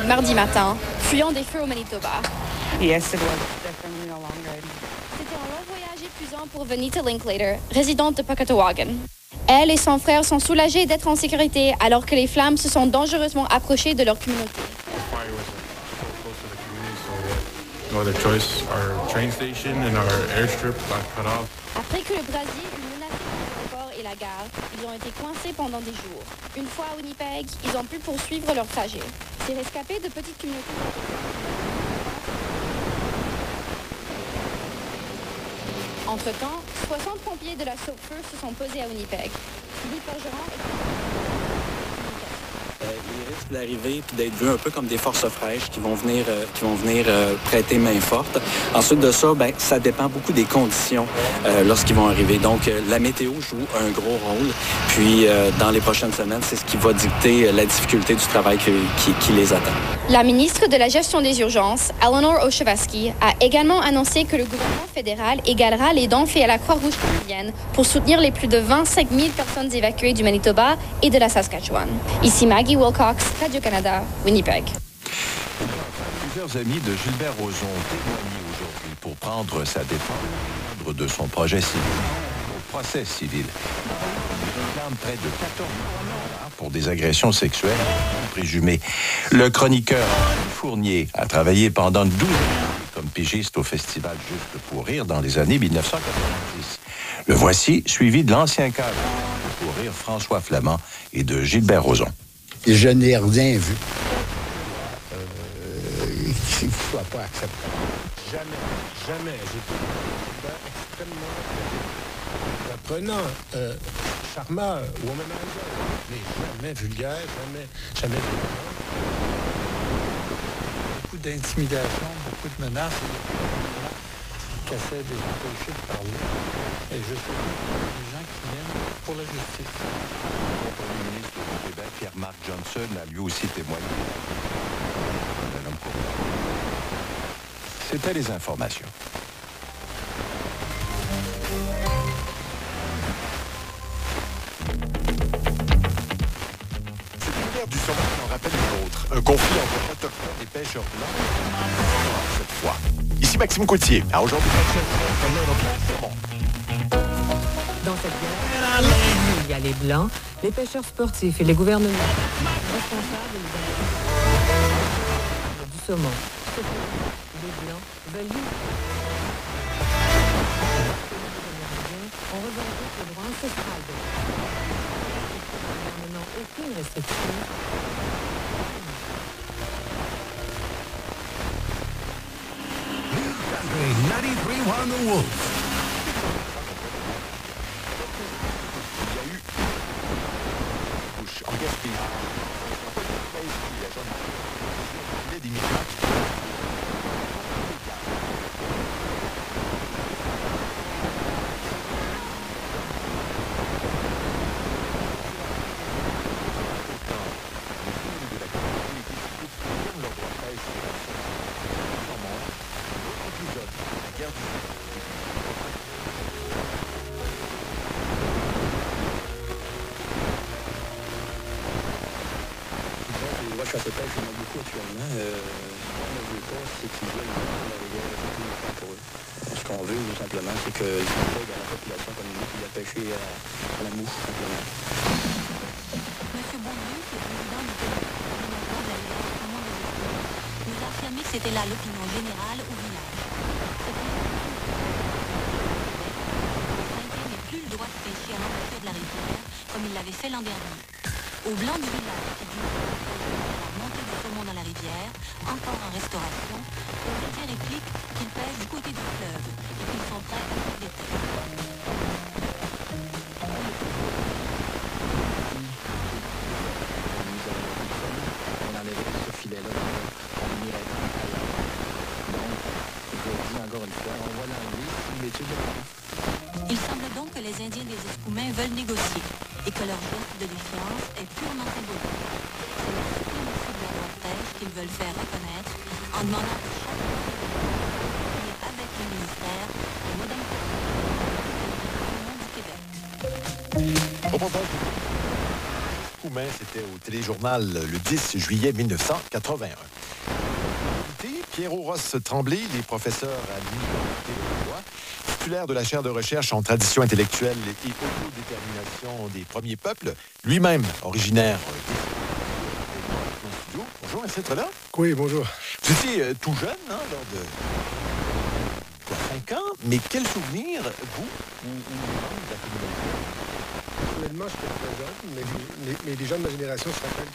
mardi matin, fuyant des feux au Manitoba. Yes, it was definitely a long ride. C'était un long voyage épuisant pour Venita Linklater, résidente de Pocatawagan. Elle et son frère sont soulagés d'être en sécurité alors que les flammes se sont dangereusement approchées de leur communauté. Après que le brasier eut menacé l'aéroport et la gare, ils ont été coincés pendant des jours. Une fois à Winnipeg, ils ont pu poursuivre leur trajet. Ces rescapés de petites communautés. Entre-temps, 60 pompiers de la Sauve-Feu se sont posés à Winnipeg. Philippe Bergeron Il risque d'arriver et d'être vu un peu comme des forces fraîches qui vont venir prêter main forte. Ensuite de ça, ça dépend beaucoup des conditions lorsqu'ils vont arriver. Donc, la météo joue un gros rôle. Puis, dans les prochaines semaines, c'est ce qui va dicter la difficulté du travail qui les attend. La ministre de la Gestion des urgences, Eleanor Oshevaski, a également annoncé que le gouvernement fédéral égalera les dons faits à la Croix-Rouge canadienne pour soutenir les plus de 25 000 personnes évacuées du Manitoba et de la Saskatchewan. Ici Maggie Wilcox, Radio-Canada, Winnipeg. Plusieurs amis de Gilbert Rozon ont témoigné aujourd'hui pour prendre sa défense de son projet civil au procès civil. Il réclame près de 14 millions pour des agressions sexuelles présumées. Le chroniqueur Fournier a travaillé pendant 12 ans comme pigiste au festival Juste pour rire dans les années 1990. Le voici, suivi de l'ancien cadre pour rire François Flamand et de Gilbert Rozon. Je n'ai rien vu qui ne soit pas acceptable. Jamais. J'étais extrêmement apprenant, charmant, womanizer, mais jamais vulgaire, jamais violent. Beaucoup d'intimidation, beaucoup de menaces qui essaient de les empêcher de parler. Et je sais des gens qui viennent pour la justice. Le Premier ministre du Québec, Pierre-Marc Johnson, a lui aussi témoigné. C'était les informations. Du sommet en rappelle une autre. Un conflit entre autochtones et pêcheurs blancs. Cette fois. Ici Maxime Coutier. À aujourd'hui. Dans cette guerre, il y a les Blancs, les pêcheurs sportifs et les gouvernements responsables du saumon. Les Blancs veulent on revendique le droit ancestral de en menant aucune restriction. 93.1 The Wolf. En Gaspésie. Des migrants. À peu près, je m'en beaucoup actuellement. Ce qu'on ne veut pas, c'est qu'ils veulent la rivière uniquement pour eux. Ce qu'on veut, tout simplement, c'est qu'ils intègrent à la population comme nous, qui a pêché à la mouche, simplement. Monsieur Beaulieu, le président du Québec, nous a affirmé que c'était là l'opinion générale au village. Saint-Pierre n'ait plus le droit de pêcher à l'embouchure de la rivière, comme il l'avait fait l'an dernier. Au blanc du village, qui dit la montée du saumon dans la rivière, encore en restauration, le Saint-Pierre réplique qu'ils pêchent du côté du fleuve et qu'ils sont prêts à faire des tests. On enlèverait ce filet-là, on irait ailleurs. Donc, je dis encore une fois, on va l'enlever si l'étude est bonne. Il semble donc que les Indiens des Escoumins veulent négocier et que leur geste de défiance est purement symbolique. C'est la suprématie de leur droit de pêche qu'ils veulent faire reconnaître en demandant à chaque pays avec le ministère les modalités du Québec. Au propos Escoumins, c'était au Téléjournal le 10 juillet 1981. Pierrot Ross Tremblay, il est professeur à l'Université de Rouen, titulaire de la chaire de recherche en tradition intellectuelle et autodétermination des premiers peuples, lui-même originaire de studio. Bonjour, merci d'être là. Oui, bonjour. Vous étiez tout jeune, hein, lors de 5 ans, mais quel souvenir, vous, ou membres de la communauté? Honnêtement, je suis très jeune, mais les gens de ma génération se rappellent